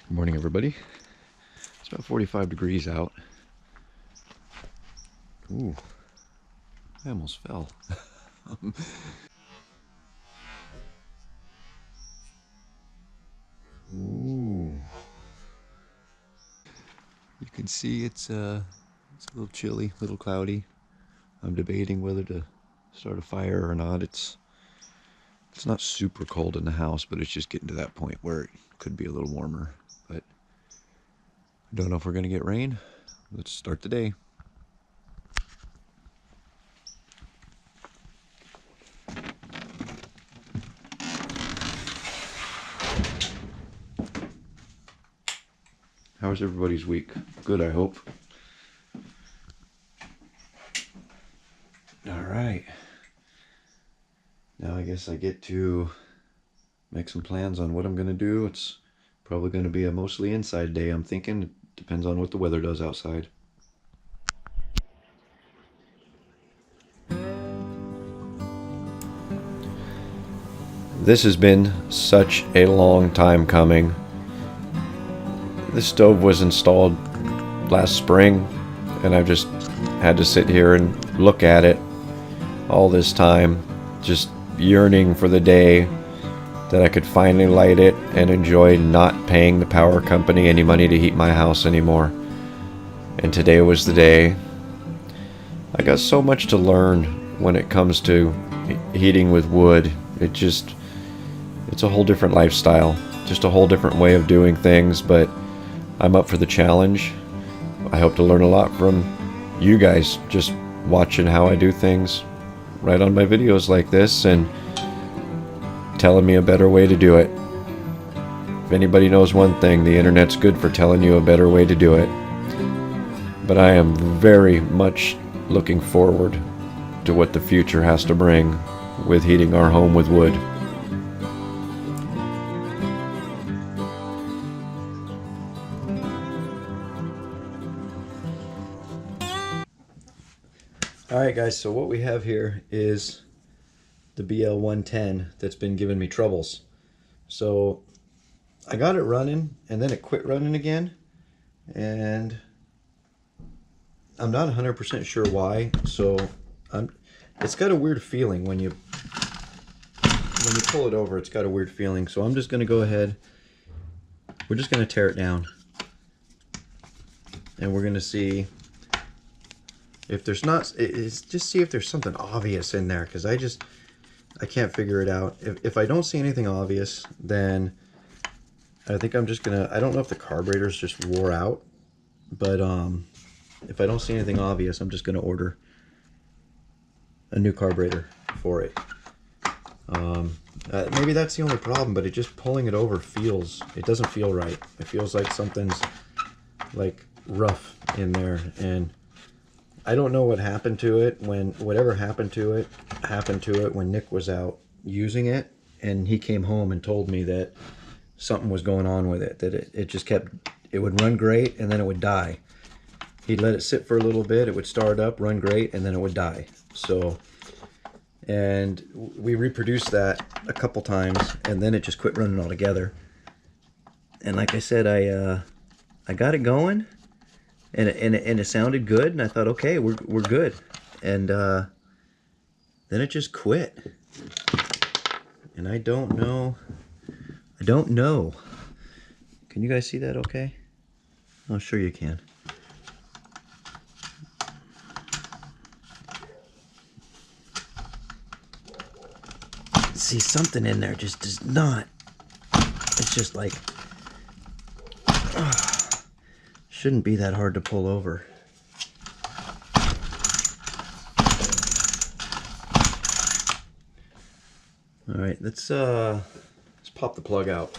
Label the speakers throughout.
Speaker 1: Good morning, everybody. It's about 45 degrees out. Ooh, I almost fell. Ooh. You can see it's a little chilly, a little cloudy. I'm debating whether to start a fire or not. It's not super cold in the house, but it's just getting to that point where it could be a little warmer. But I don't know if we're gonna get rain. Let's start the day. How was everybody's week? Good, I hope. All right. Now I guess I get to make some plans on what I'm going to do. It's probably going to be a mostly inside day, I'm thinking. It depends on what the weather does outside. This has been such a long time coming. This stove was installed last spring, and I've just had to sit here and look at it all this time, just yearning for the day that I could finally light it and enjoy not paying the power company any money to heat my house anymore. And today was the day. I got so much to learn when it comes to heating with wood. It's a whole different lifestyle, just a whole different way of doing things, but I'm up for the challenge. I hope to learn a lot from you guys just watching how I do things right on my videos like this and telling me a better way to do it. If anybody knows one thing, the internet's good for telling you a better way to do it. But I am very much looking forward to what the future has to bring with heating our home with wood. Alright guys, so what we have here is the BL110 that's been giving me troubles. So I got it running and then it quit running again, and I'm not 100% sure why. So it's got a weird feeling when you pull it over. It's got a weird feeling. So I'm just going to go ahead. We're just going to tear it down, and we're going to see if there's not. Just see if there's something obvious in there, because I can't figure it out. If I don't see anything obvious, then I think I'm just gonna, I don't know if the carburetor's just wore out, but if I don't see anything obvious, I'm just gonna order a new carburetor for it. Maybe that's the only problem, but it just pulling it over it doesn't feel right. It feels like something's like rough in there, and I don't know what happened to it whatever happened to it when Nick was out using it, and he came home and told me that something was going on with it, that it just it would run great and then it would die. He'd let it sit for a little bit, it would start up, run great, and then it would die. So, and we reproduced that a couple times, and then it just quit running altogether. And like I said, I got it going, and it sounded good, and I thought, okay, we're good. And then it just quit, and I don't know. Can you guys see that okay? Oh, sure you can. See, something in there just does not. It's just like, shouldn't be that hard to pull over. All right, let's pop the plug out.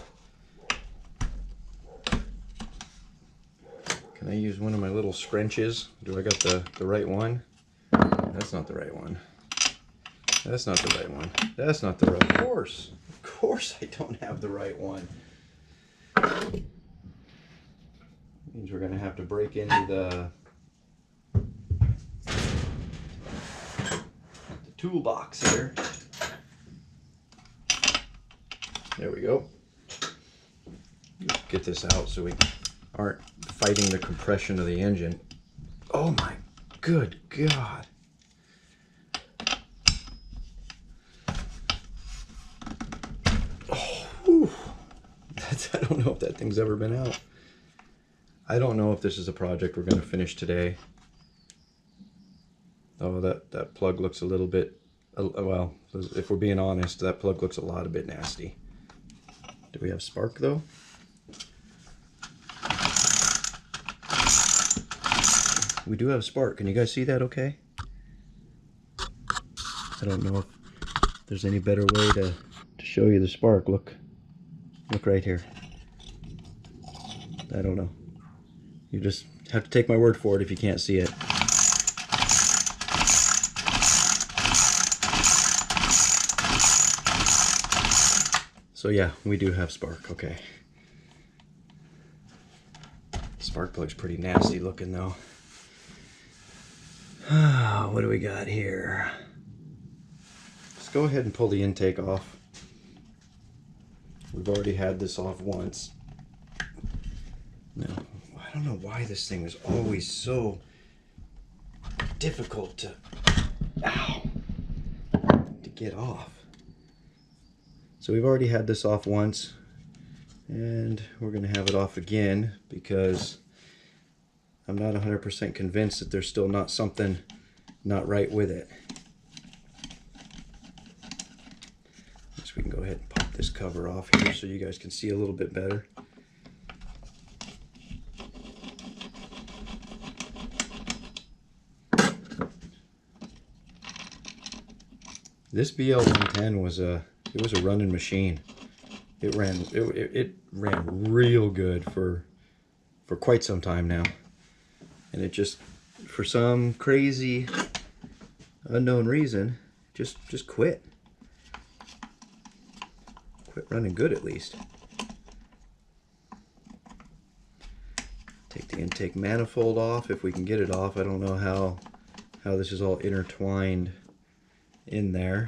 Speaker 1: Can I use one of my little scrunches? Do I got the right one? That's not the right one. That's not the right one. That's not the right. Of course I don't have the right one. Means we're gonna have to break into the toolbox here. There we go. get this out so we aren't fighting the compression of the engine. Oh my good God. Oh, whew. I don't know if that thing's ever been out. I don't know if this is a project we're going to finish today. Oh, that plug looks a little bit, well, if we're being honest, that plug looks a bit nasty. Do we have spark though? We do have spark. Can you guys see that okay? I don't know if there's any better way to show you the spark. Look right here. I don't know. You just have to take my word for it if you can't see it. So yeah, we do have spark, okay. Spark plug's pretty nasty looking though. What do we got here? Let's go ahead and pull the intake off. We've already had this off once. No, I don't know why this thing is always so difficult to get off. So we've already had this off once, and we're going to have it off again because I'm not 100% convinced that there's still not something not right with it. So we can go ahead and pop this cover off here so you guys can see a little bit better. This BL110 was a running machine. It ran real good for quite some time now, and it just, for some crazy unknown reason, just quit running good. At least take the intake manifold off if we can get it off. I don't know how this is all intertwined in there.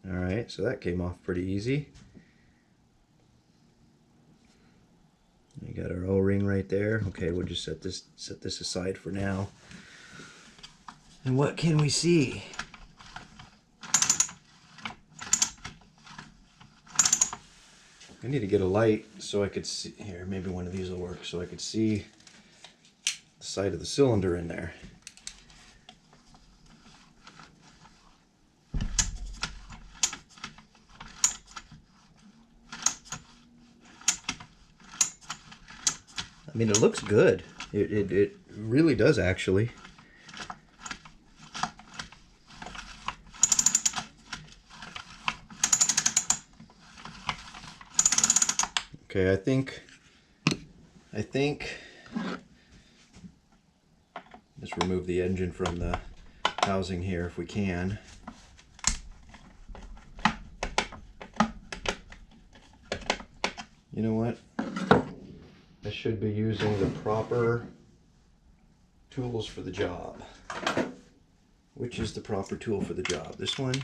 Speaker 1: Alright, so that came off pretty easy. We got our O-ring right there. Okay, we'll just set this aside for now. And what can we see? I need to get a light so I could see. Here, maybe one of these will work, so I could see the side of the cylinder in there. I mean, it looks good. It really does, actually. Okay, I think let's remove the engine from the housing here if we can. You know what? I should be using the proper tools for the job. Which is the proper tool for the job? This one?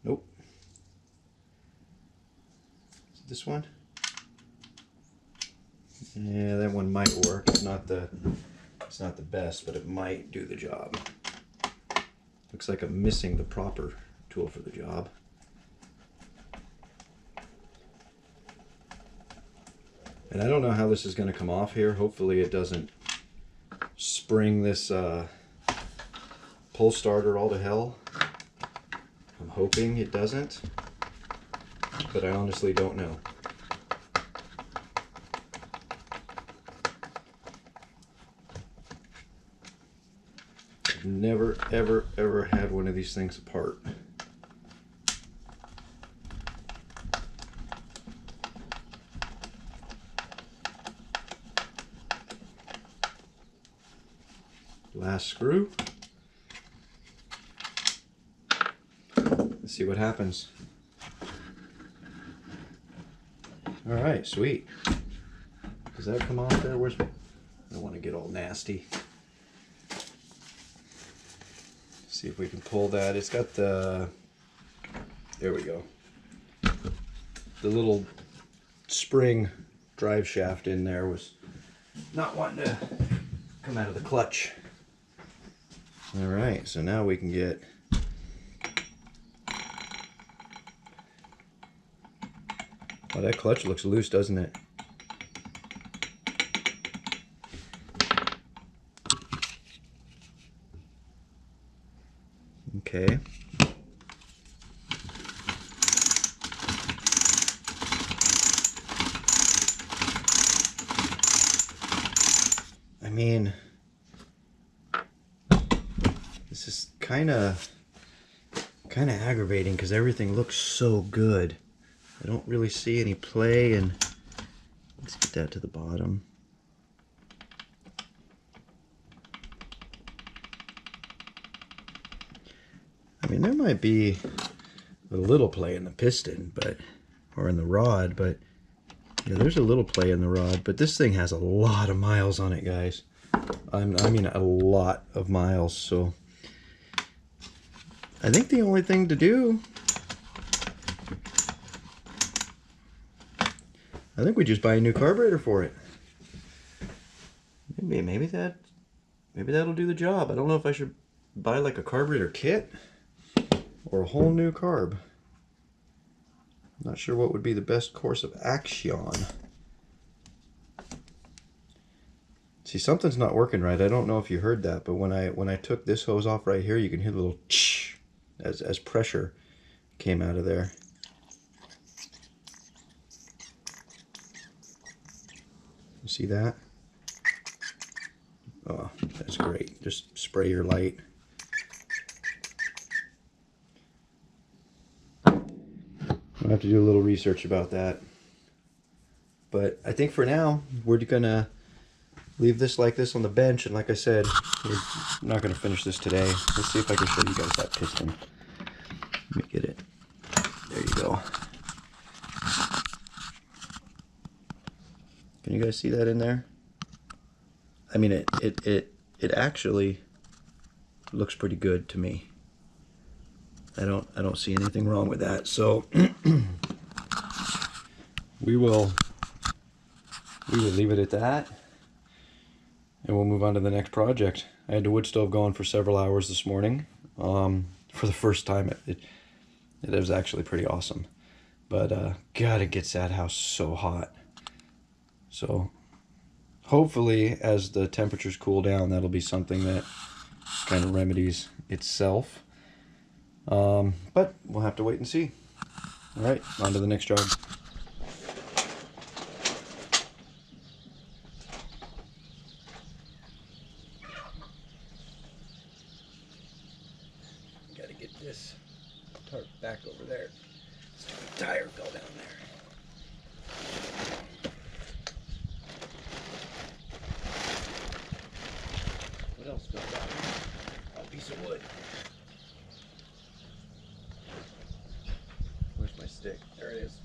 Speaker 1: Nope. Is it this one? Yeah, that one might work. It's not the best, but it might do the job. Looks like I'm missing the proper tool for the job. And I don't know how this is going to come off here. Hopefully it doesn't spring this pull starter all to hell. I'm hoping it doesn't, but I honestly don't know. I've never, ever had one of these things apart. Last screw. Let's see what happens. All right, sweet. Does that come off there? I don't want to get all nasty. See if we can pull that. It's got the, there we go. the little spring drive shaft in there was not wanting to come out of the clutch. All right, so now we can get oh, that clutch looks loose, doesn't it? Okay. I mean, this is kind of aggravating because everything looks so good. I don't really see any play, and let's get that to the bottom. I mean, there might be a little play in the piston, or in the rod, but yeah, there's a little play in the rod. But this thing has a lot of miles on it, guys. I mean, a lot of miles. So I think the only thing to do, I think we just buy a new carburetor for it. Maybe that'll do the job. I don't know if I should buy like a carburetor kit or a whole new carb. Not sure what would be the best course of action. See, something's not working right. I don't know if you heard that, but when I took this hose off right here, you can hear the little ch as pressure came out of there. You see that? Oh, that's great. Just spray your light. I'll have to do a little research about that. But I think for now, we're gonna leave this like this on the bench. And like I said, we're not gonna finish this today. Let's see if I can show you guys that piston. Let me get it. There you go. Can you guys see that in there? I mean, it actually looks pretty good to me. I don't see anything wrong with that. So we will leave it at that, and we'll move on to the next project. I had the wood stove going for several hours this morning. For the first time, it was actually pretty awesome. But God, it gets that house so hot. So hopefully, as the temperatures cool down, that'll be something that kind of remedies itself. But we'll have to wait and see. All right, on to the next job. Gotta get this tarp back over there. The tire fell down there. What else fell down? A piece of wood. Where's my stick? There it is.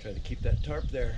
Speaker 1: Try to keep that tarp there.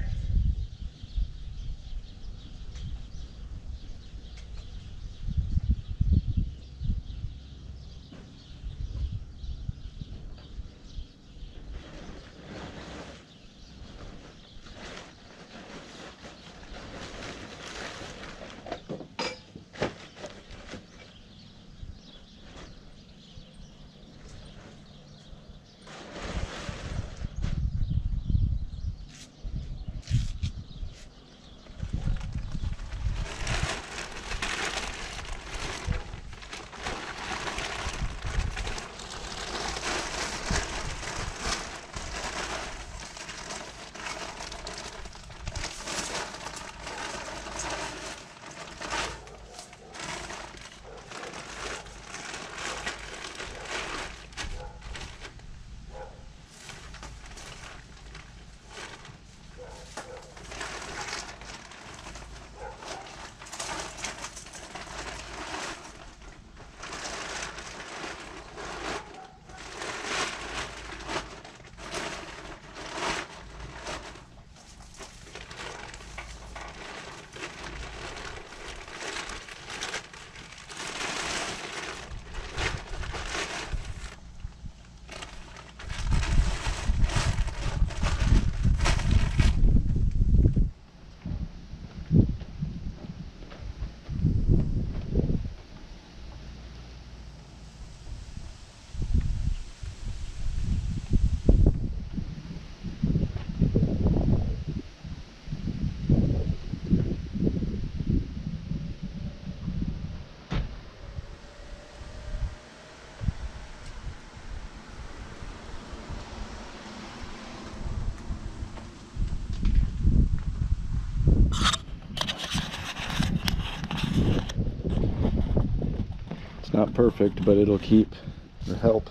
Speaker 1: perfect, but it'll help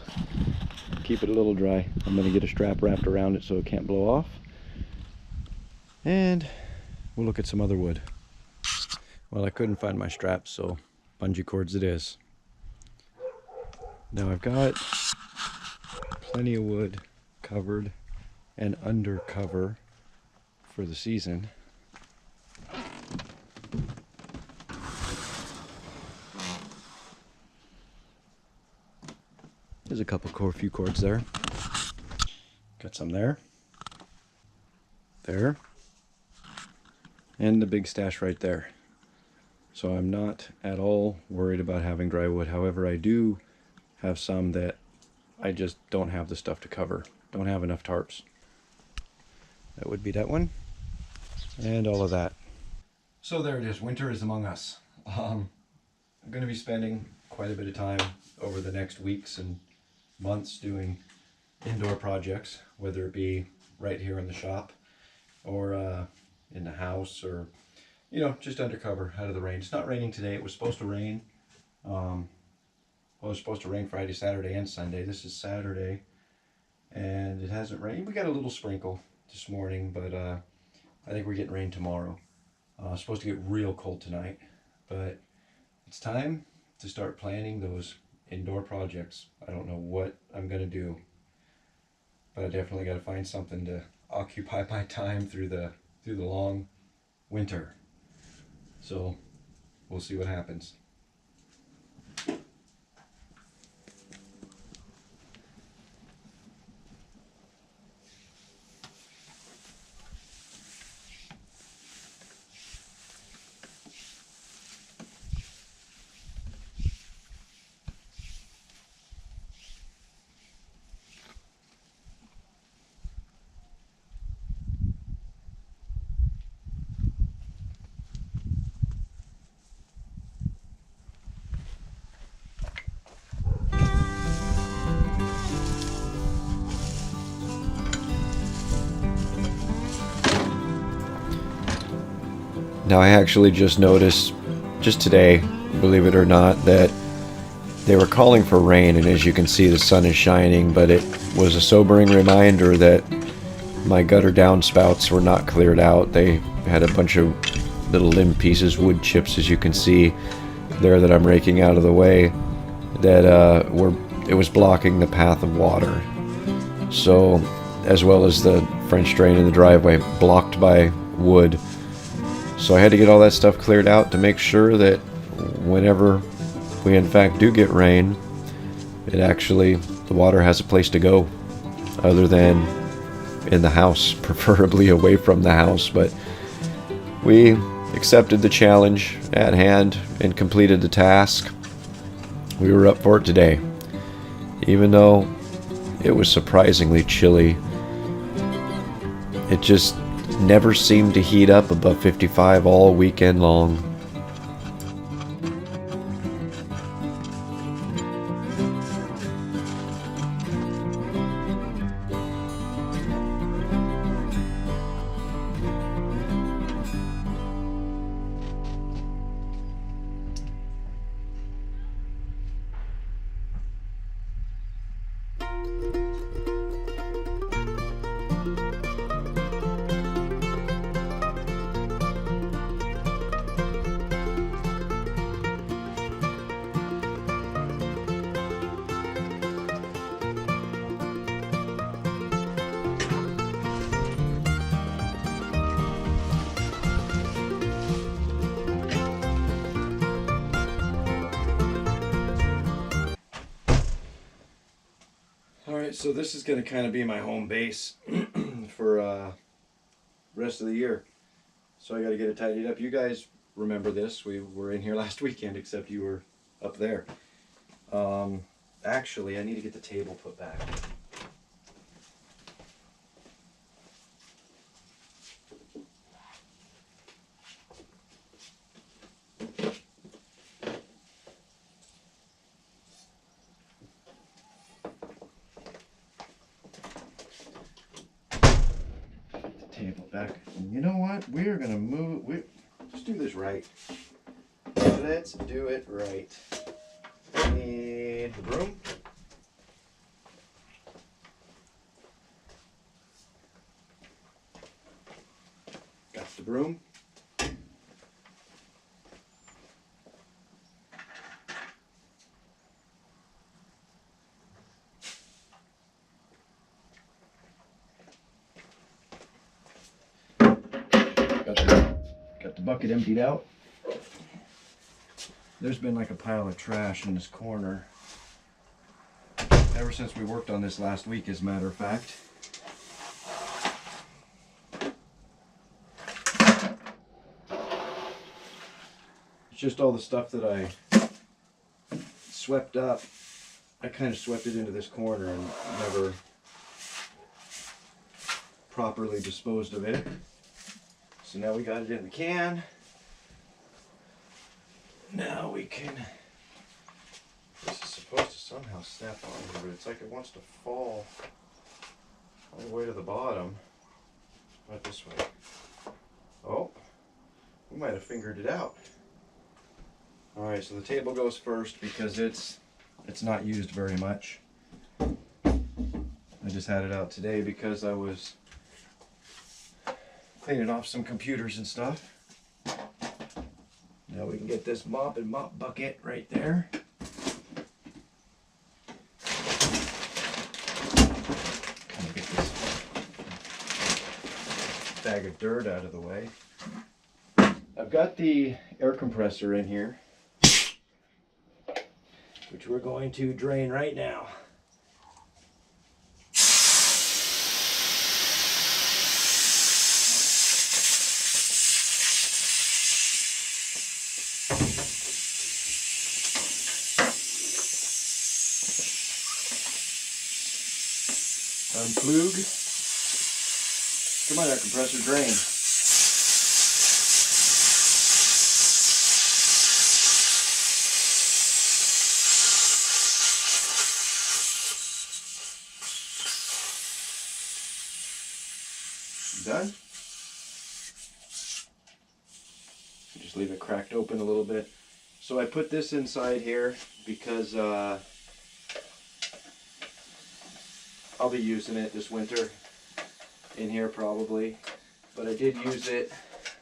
Speaker 1: keep it a little dry. I'm going to get a strap wrapped around it so it can't blow off. And we'll look at some other wood. Well, I couldn't find my straps, so bungee cords it is. Now I've got plenty of wood covered and under cover for the season. There's a few cords there. Got some there. There. And the big stash right there. So I'm not at all worried about having dry wood. However, I do have some that I just don't have the stuff to cover. Don't have enough tarps. That would be that one. And all of that. So there it is. Winter is among us. I'm going to be spending quite a bit of time over the next weeks and months doing indoor projects, whether it be right here in the shop or in the house, or just undercover out of the rain. It's not raining today. It was supposed to rain. Well, it was supposed to rain Friday, Saturday, and Sunday. This is Saturday, and it hasn't rained. We got a little sprinkle this morning, but I think we're getting rain tomorrow. It's supposed to get real cold tonight, but it's time to start planning those indoor projects. I don't know what I'm gonna do, but I definitely got to find something to occupy my time through the long winter. So we'll see what happens. Now I actually just noticed, just today, believe it or not, that they were calling for rain, and as you can see the sun is shining, but it was a sobering reminder that my gutter downspouts were not cleared out. They had a bunch of little limb pieces, wood chips, as you can see there, that I'm raking out of the way, that it was blocking the path of water. So, as well as the French drain in the driveway, blocked by wood. So I had to get all that stuff cleared out to make sure that whenever we in fact do get rain, the water has a place to go other than in the house, preferably away from the house. But we accepted the challenge at hand and completed the task. We were up for it today. Even though it was surprisingly chilly, it just never seemed to heat up above 55 all weekend long. Alright, so this is going to kind of be my home base for rest of the year. So I got to get it tidied up. You guys remember this. We were in here last weekend, except you were up there. Actually, I need to get the table put back. Table back. And you know what? We're gonna let's do this right. Let's do it right. And the broom. Got the broom. Got the bucket emptied out. There's been like a pile of trash in this corner ever since we worked on this last week, as a matter of fact. It's just all the stuff that I swept up. I kind of swept it into this corner and never properly disposed of it. So now we got it in the can. Now we can, this is supposed to somehow snap on here, but it's like it wants to fall all the way to the bottom. Not this way. Oh, we might have fingered it out. Alright, so the table goes first because it's not used very much. I just had it out today because I was cleaning off some computers and stuff. Now we can get this mop bucket right there. Kind of get this bag of dirt out of the way. I've got the air compressor in here, which we're going to drain right now. Unplug. Come on, air compressor, drain. Done. Just leave it cracked open a little bit. So I put this inside here because I'll be using it this winter in here probably, but I did use it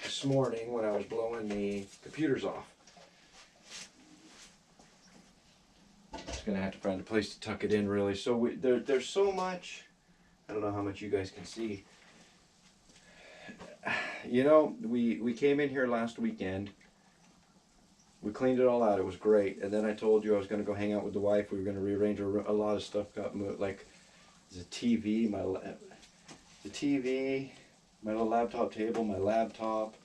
Speaker 1: this morning when I was blowing the computers off. Just gonna have to find a place to tuck it in really. So there's so much, I don't know how much you guys can see. You know, we came in here last weekend. We cleaned it all out. It was great. And then I told you I was going to go hang out with the wife. We were going to rearrange a lot of stuff. Got moved, like the TV, my little laptop table, my laptop.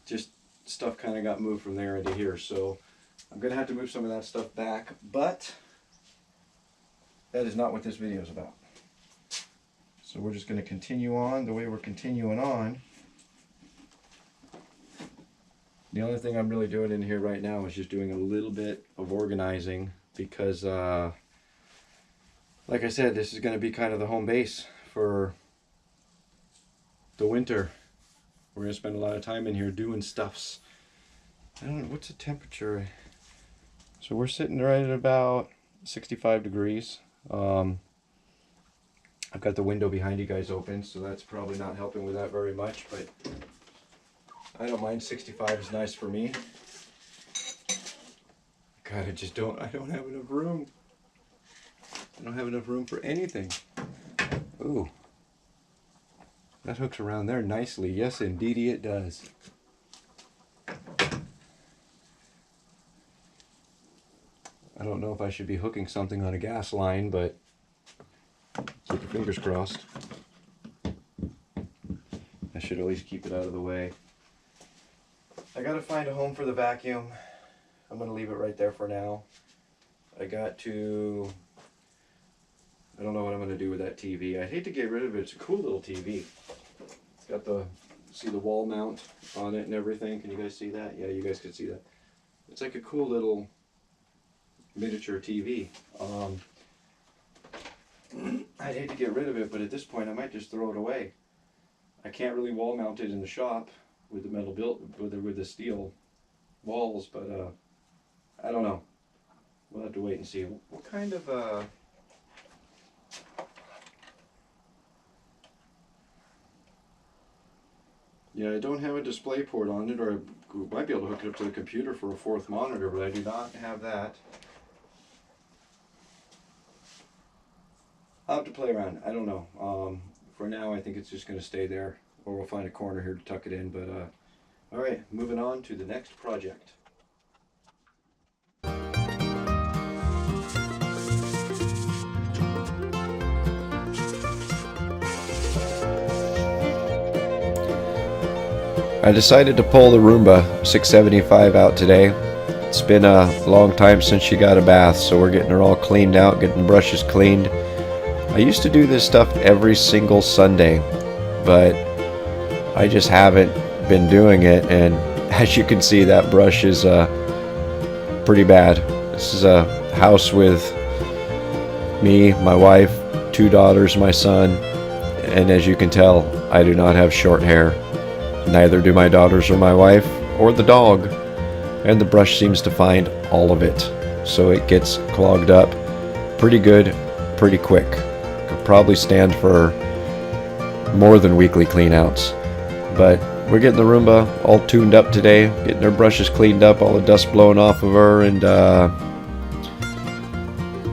Speaker 1: Just stuff kind of got moved from there into here. So I'm going to have to move some of that stuff back. But that is not what this video is about. So we're just going to continue on the way we're continuing on. The only thing I'm really doing in here right now is just doing a little bit of organizing because, like I said, this is going to be kind of the home base for the winter. We're going to spend a lot of time in here doing stuffs. I don't know, what's the temperature? So we're sitting right at about 65 degrees. I've got the window behind you guys open, so that's probably not helping with that very much, but I don't mind. 65 is nice for me. God, I don't have enough room. I don't have enough room for anything. Ooh. That hooks around there nicely. Yes, indeedy it does. I don't know if I should be hooking something on a gas line, but keep your fingers crossed. I should at least keep it out of the way. I gotta find a home for the vacuum. I'm gonna leave it right there for now. I don't know what I'm gonna do with that TV. I'd hate to get rid of it. It's a cool little TV. It's got see the wall mount on it and everything. Can you guys see that? Yeah, you guys can see that. It's like a cool little miniature TV. I'd hate to get rid of it, but at this point I might just throw it away. I can't really wall mount it in the shop with the metal built with the steel walls, but I don't know. we'll have to wait and see. What kind of yeah, I don't have a display port on it, or we might be able to hook it up to the computer for a fourth monitor, but I do not have that. I'll have to play around. I don't know. For now, I think it's just going to stay there, or we'll find a corner here to tuck it in. But all right, moving on to the next project. I decided to pull the Roomba 675 out today. It's been a long time since she got a bath, so we're getting her all cleaned out, getting the brushes cleaned. I used to do this stuff every single Sunday, but I just haven't been doing it, and as you can see, that brush is pretty bad. This is a house with me, my wife, 2 daughters, my son, and as you can tell, I do not have short hair. Neither do my daughters or my wife or the dog, and the brush seems to find all of it, so it gets clogged up pretty good, pretty quick. Could probably stand for more than weekly cleanouts, but we're getting the Roomba all tuned up today, getting her brushes cleaned up, all the dust blowing off of her, and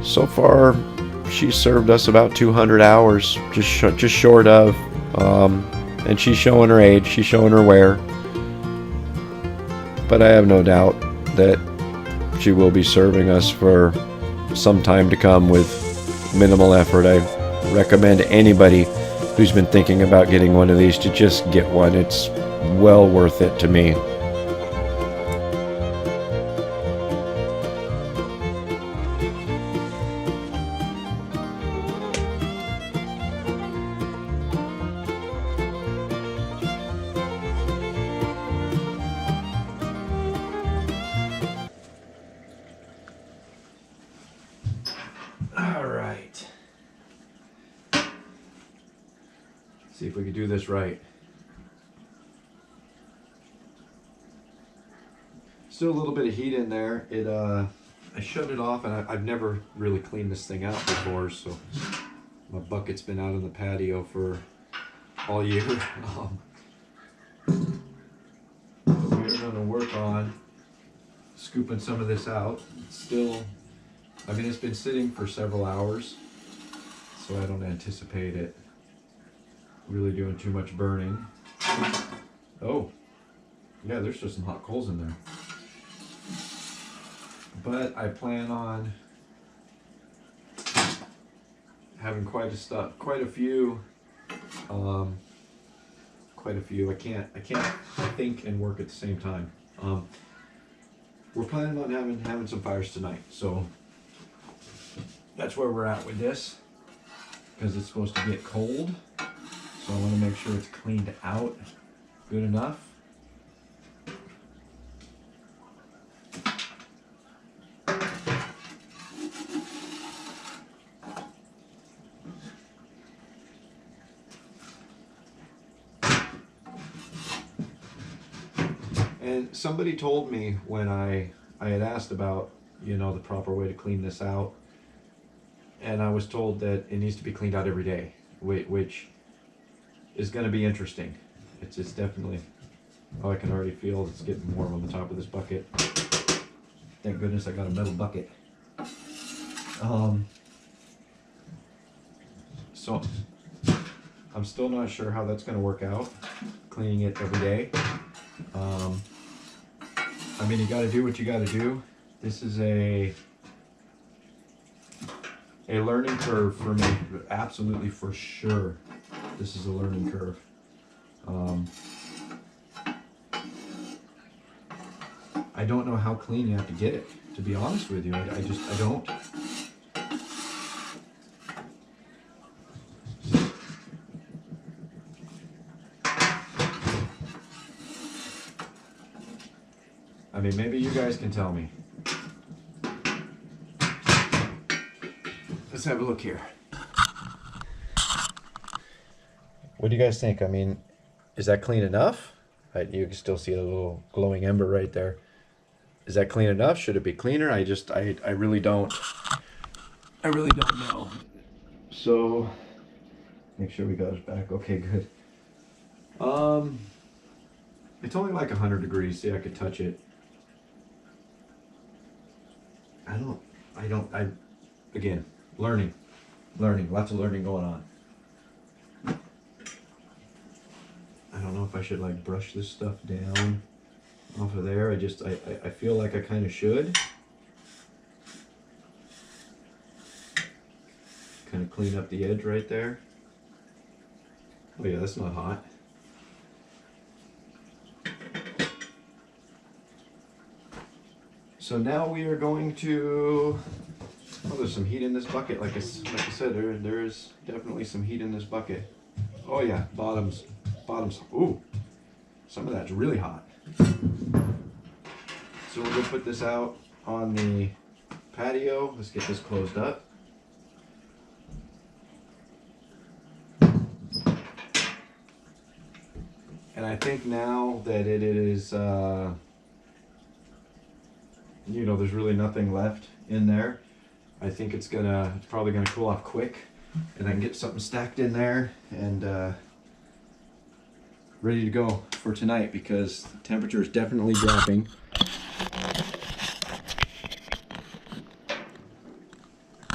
Speaker 1: so far she's served us about 200 hours, just short of. And she's showing her age, she's showing her wear. But I have no doubt that she will be serving us for some time to come with minimal effort. I recommend anybody who's been thinking about getting one of these to just get one. It's well worth it to me. Alright. See if we can do this right. Still a little bit of heat in there. I shut it off, and I've never really cleaned this thing out before, so my bucket's been out on the patio for all year. We're going to work on scooping some of this out. It's still, I mean, it's been sitting for several hours, so I don't anticipate it really doing too much burning. Oh, yeah, there's just some hot coals in there. But I plan on having quite a few. I can't think and work at the same time. We're planning on having some fires tonight, so that's where we're at with this, because it's supposed to get cold. So I want to make sure it's cleaned out good enough. And somebody told me when I had asked about, you know, the proper way to clean this out, and I was told that it needs to be cleaned out every day, which is going to be interesting. It's definitely, oh, I can already feel it's getting warm on the top of this bucket. Thank goodness I got a metal bucket. So I'm still not sure how that's going to work out, cleaning it every day. I mean, you got to do what you got to do. This is a learning curve for me, absolutely, for sure. This is a learning curve. I don't know how clean you have to get it, to be honest with you. I don't. I mean, maybe you guys can tell me. Let's have a look here. What do you guys think? I mean, is that clean enough? You can still see a little glowing ember right there. Is that clean enough? Should it be cleaner? I really don't. I really don't know. So, make sure we got it back. Okay, good. It's only like 100 degrees. See, I could touch it. Again, learning, lots of learning going on. I don't know if I should like brush this stuff down off of there. I feel like I kind of should. Kind of clean up the edge right there. Oh yeah, that's not hot. So now we are going to, oh, there's some heat in this bucket. Like I said, there is definitely some heat in this bucket. Oh yeah, bottoms, ooh, some of that's really hot. So we're gonna put this out on the patio. Let's get this closed up. And I think now that it is, there's really nothing left in there. I think it's probably gonna cool off quick, and I can get something stacked in there and ready to go for tonight because the temperature is definitely dropping.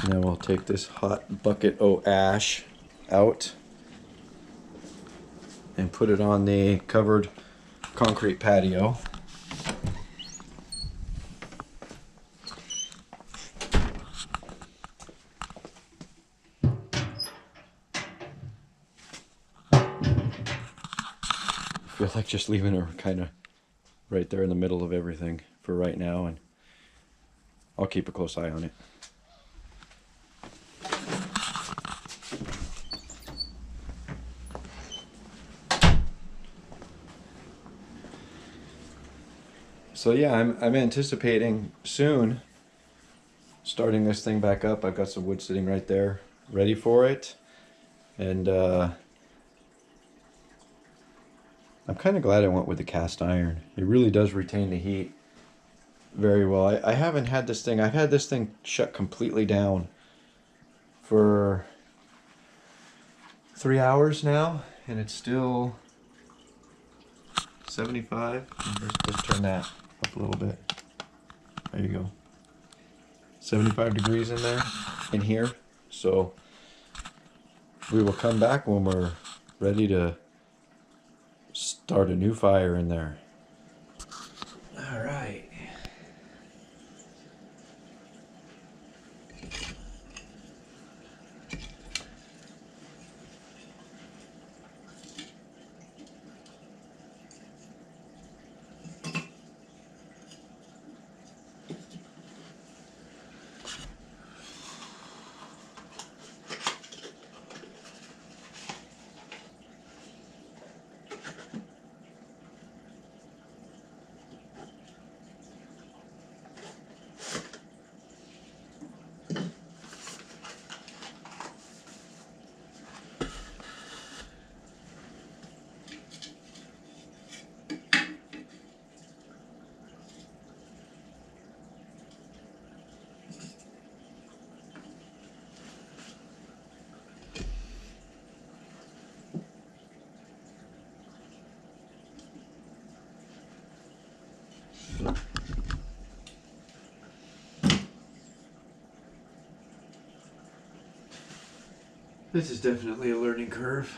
Speaker 1: Now we'll take this hot bucket of ash out and put it on the covered concrete patio. I feel like just leaving her kind of right there in the middle of everything for right now, and I'll keep a close eye on it. So yeah, I'm anticipating soon starting this thing back up. I've got some wood sitting right there ready for it, and I'm kind of glad I went with the cast iron. It really does retain the heat very well. I haven't had this thing, I've had this thing shut completely down for 3 hours now, and it's still 75. Let's turn that up a little bit. There you go. 75 degrees in there, in here. So we will come back when we're ready to start a new fire in there. All right. This is definitely a learning curve.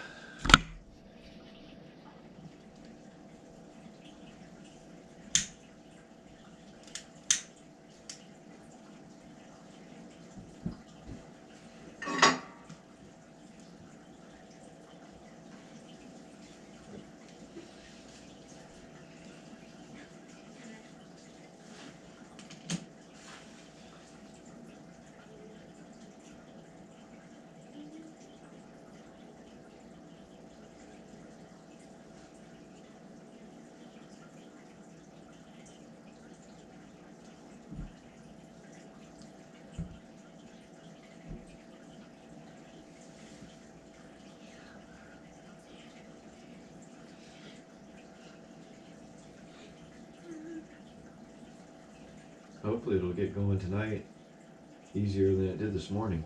Speaker 1: hopefully it'll get going tonight easier than it did this morning.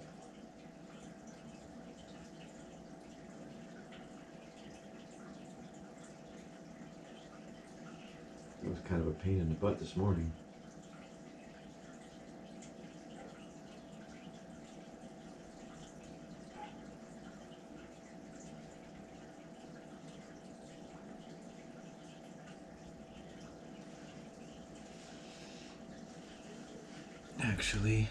Speaker 1: It was kind of a pain in the butt this morning. Actually,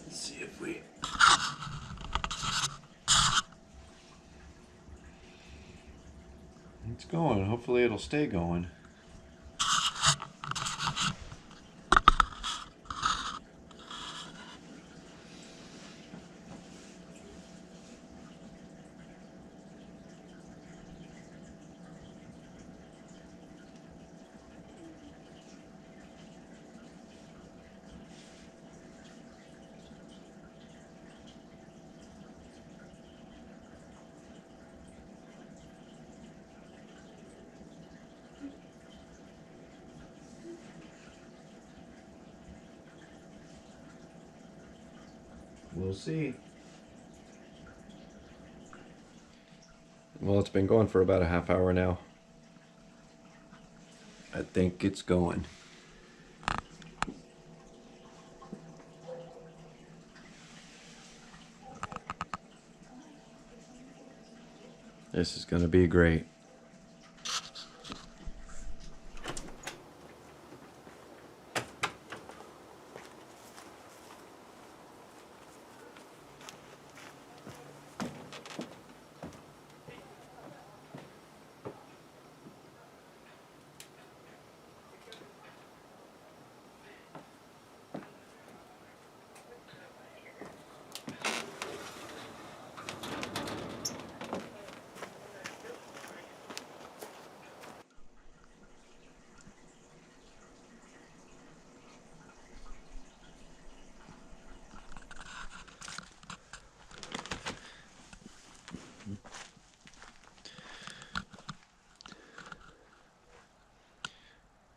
Speaker 1: let's see if we... It's going. Hopefully it'll stay going. We'll see. Well, it's been going for about a half hour now. I think it's going. This is going to be great.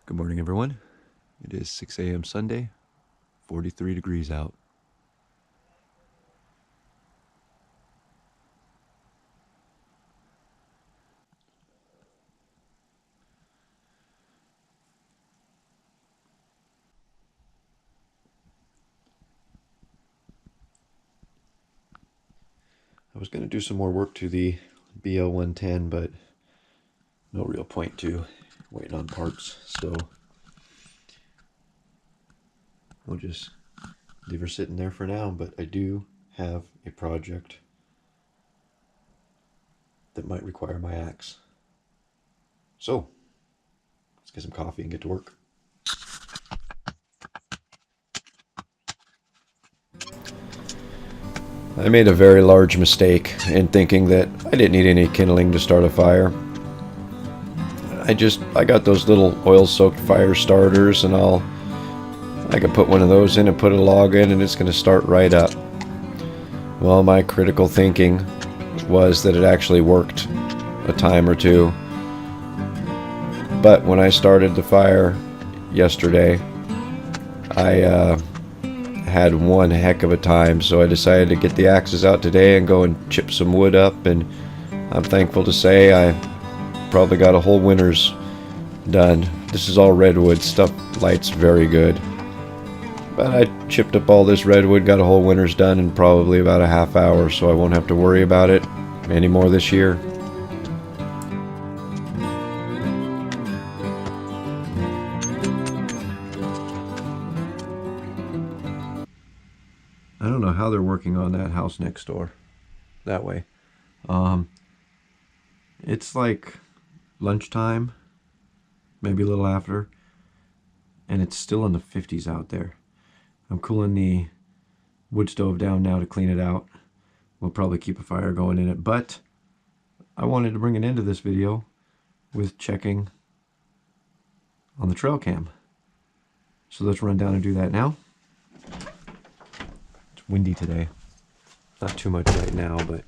Speaker 1: Good morning, everyone. It is 6 a.m. Sunday, 43 degrees out. I was going to do some more work to the BL110, but no real point to waiting on parts, so we'll just leave her sitting there for now. But I do have a project that might require my axe. So, let's get some coffee and get to work. I made a very large mistake in thinking that I didn't need any kindling to start a fire. I got those little oil-soaked fire starters, and I could put one of those in and put a log in and it's going to start right up. Well, my critical thinking was that it actually worked a time or two. But when I started the fire yesterday, I had one heck of a time, so I decided to get the axes out today and go and chip some wood up, and I'm thankful to say I probably got a whole winter's done. This is all redwood stuff, lights very good. But I chipped up all this redwood, got a whole winter's done in probably about a half hour, so I won't have to worry about it anymore this year. I don't know how they're working on that house next door. That way. It's like lunchtime, maybe a little after, and it's still in the 50s out there. I'm cooling the wood stove down now to clean it out. We'll probably keep a fire going in it, but I wanted to bring an end to this video with checking on the trail cam. So let's run down and do that now. It's windy today. Not too much right now, but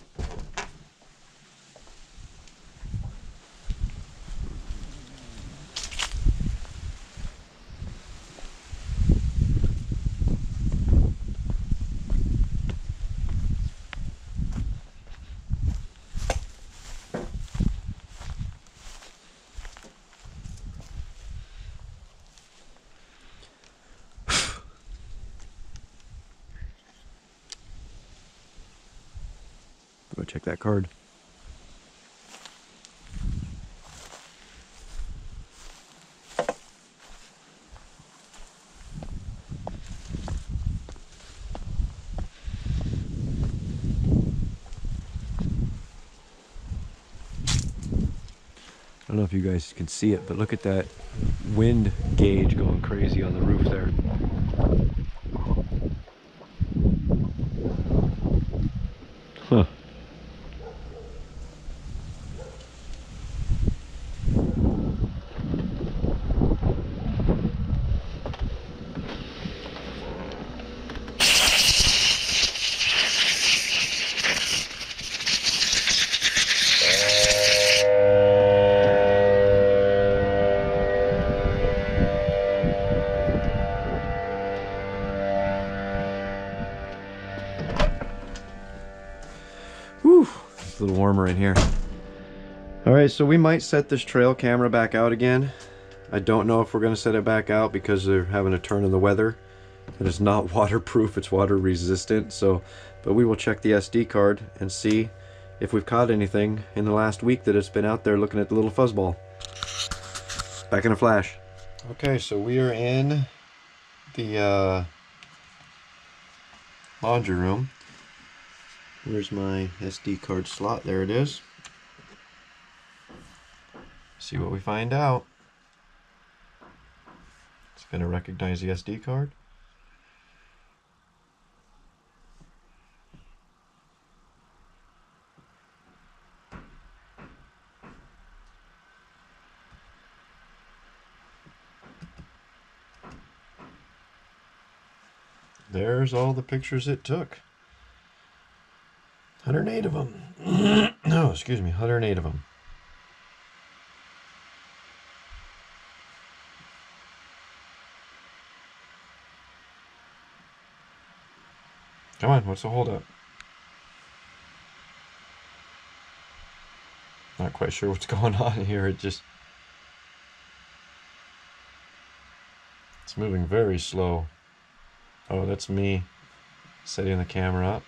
Speaker 1: go check that card. I don't know if you guys can see it, but look at that wind gauge going crazy on the roof there. Huh. Whew, it's a little warmer in here. All right, so we might set this trail camera back out again. I don't know if we're gonna set it back out because they're having a turn in the weather. It is not waterproof, it's water resistant. So, but we will check the SD card and see if we've caught anything in the last week that it's been out there looking at the little fuzzball. Back in a flash. Okay, so we are in the laundry room. Where's my SD card slot? There it is. See what we find out. It's going to recognize the SD card. There's all the pictures it took. 108 of them. No, excuse me, 108 of them. Come on, what's the holdup? Not quite sure what's going on here. It's moving very slow. Oh, that's me setting the camera up.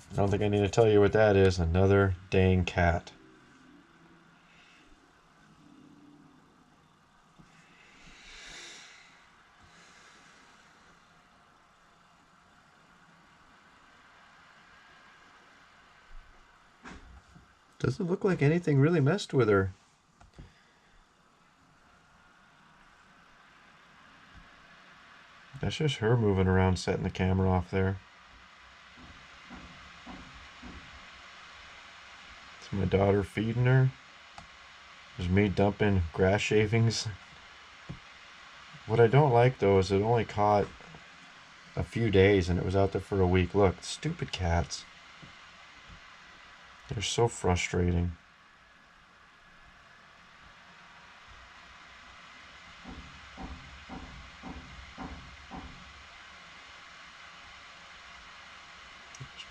Speaker 1: I don't think I need to tell you what that is. Another dang cat. Doesn't look like anything really messed with her. That's just her moving around, setting the camera off there. It's my daughter feeding her. There's me dumping grass shavings. What I don't like though is it only caught a few days and it was out there for a week. Look, stupid cats. They're so frustrating.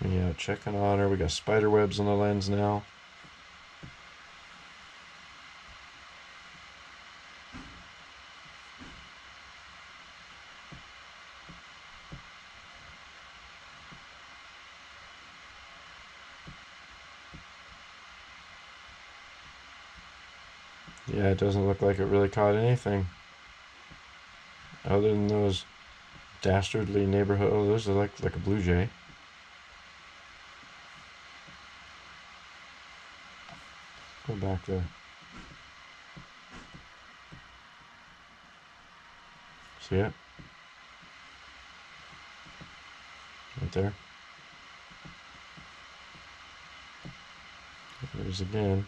Speaker 1: There's me out checking on her. We got spider webs on the lens now.
Speaker 2: Yeah, it doesn't look like it really caught anything. Other than those dastardly neighborhood. Oh, those are like a blue jay. Go back to. See it? Right there. There's again.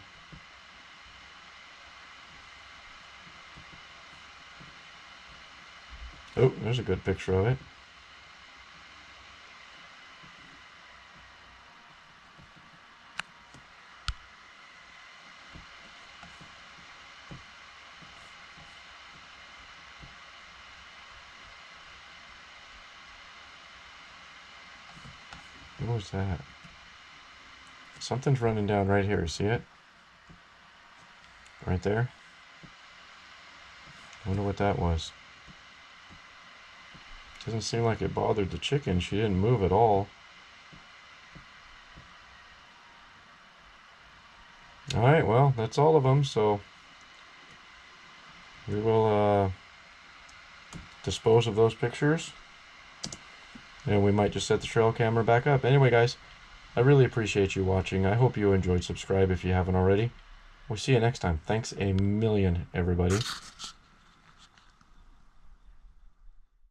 Speaker 2: Oh, there's a good picture of it. What was that? Something's running down right here. See it? Right there? I wonder what that was. Doesn't seem like it bothered the chicken. She didn't move at all. Alright, well, that's all of them, so we will dispose of those pictures. And we might just set the trail camera back up. Anyway, guys, I really appreciate you watching. I hope you enjoyed. Subscribe if you haven't already. We'll see you next time. Thanks a million, everybody.